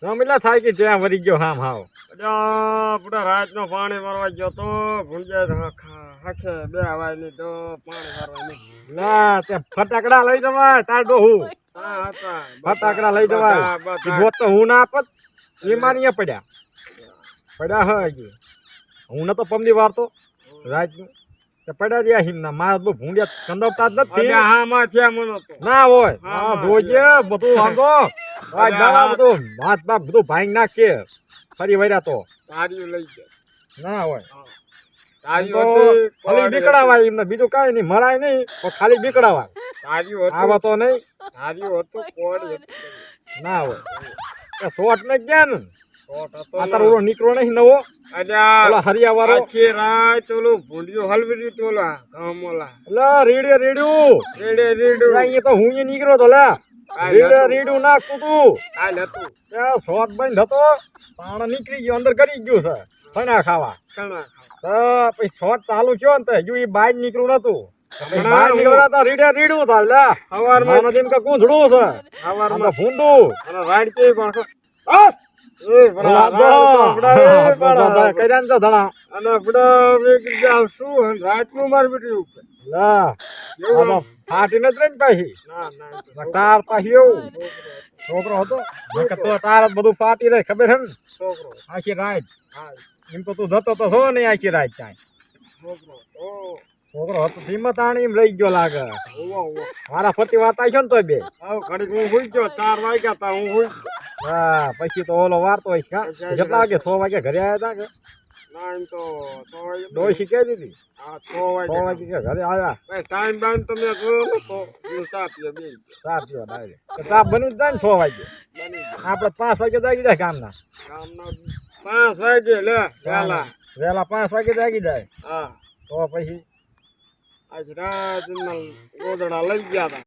રમીલા થાય કે ત્યાં વરી ગયો હામ હાવ પૂરા રાતનો પાણી મારવા ગયો તો ભૂંજાય હાખે બે હવાય ની તો પાણી મારવા નહીં. ના તે ફટાકડા લઈ જવાય તાર ડોહું હા હતા ફટાકડા લઈ જવાય કીધું તો હું ના આપત એ માનીએ પડ્યા હજી હું નતો પમદી વારતો રાતનું તે પડ્યા રહ્યા હિમના મારા બહુ ભૂંડિયા કંદવતા જ નથી હા માં થયા મનો તો ના હોય હા જોજે બધું આંગો બધું ભાત બાપ બધું ભાંગ નાખીએ ફરી વર્યા તો તારીઓ લઈ ગયા ના હોય તારીઓ ખાલી બીકડાવાય એમને બીજું કઈ નહીં મરાય નહીં પણ ખાલી બીકડાવાય તારીઓ આવા તો નહીં તારીઓ હતું કોડી ના હોય શોટ ને ગયા ને શોટ હતો અત્યારે ઓલો નીકળો નહીં નવો ઓલા હરિયા વાળો આખી રાત ઓલું ભૂંડિયું હલવી ઓલા ગામોલા એટલે રેડ્યું અહીંયા તો હું નીકળ્યો તો લે રેડ્યું નાખતું તું કાલ હતું શોટ બંધ હતો પાણ નીકળી ગયો અંદર કરી ગયું છે સણા ખાવા સણા તો પછી શોટ ચાલુ થયો ને તો હજુ એ બહાર નીકળ્યું નતું બહાર નીકળતા તો રેડ્યું થાય લે સવારમાં નથી કે કૂંધડું છે સવારમાં ભૂંડું અને રાઈડ કેવી પણ રાતનું માર બેઠું ફાટીને જ રહી પાછી તાર પાછી એવું છોકરો હતો તો તાર બધું ફાટી રહે ખબર છે ને છોકરો આખી રાત એમ તો તું જતો તો છો નહીં આખી રાત ક્યાંય છોકરો હતો હિંમત આણી એમ લઈ ગયો લાગે મારા ફતી વાત આવી છે ને તો બે ઘડીક હું હુઈ ગયો 4 વાગ્યા તા હું હુઈ હા પછી તો ઓલો વારતો હોય કા કેટલા વાગે 6 વાગે ઘરે આવ્યા હતા કે ના એમ તો 6 વાગે ડોશી કહી દીધી હા 6 વાગે કે ઘરે આવ્યા ટાઈમ બાઈમ તમે જોયો ને તો ચા પીએ બે ચા પીવા ડાયરેક્ટ ચા બની જ જાય ને 6 વાગે આપણે 5 વાગે જાગી જાય કામના 5 વાગે લે વહેલા 5 વાગે જાગી જાય હા તો પછી આજ રાત ગોદડા લઈ ગયા હતા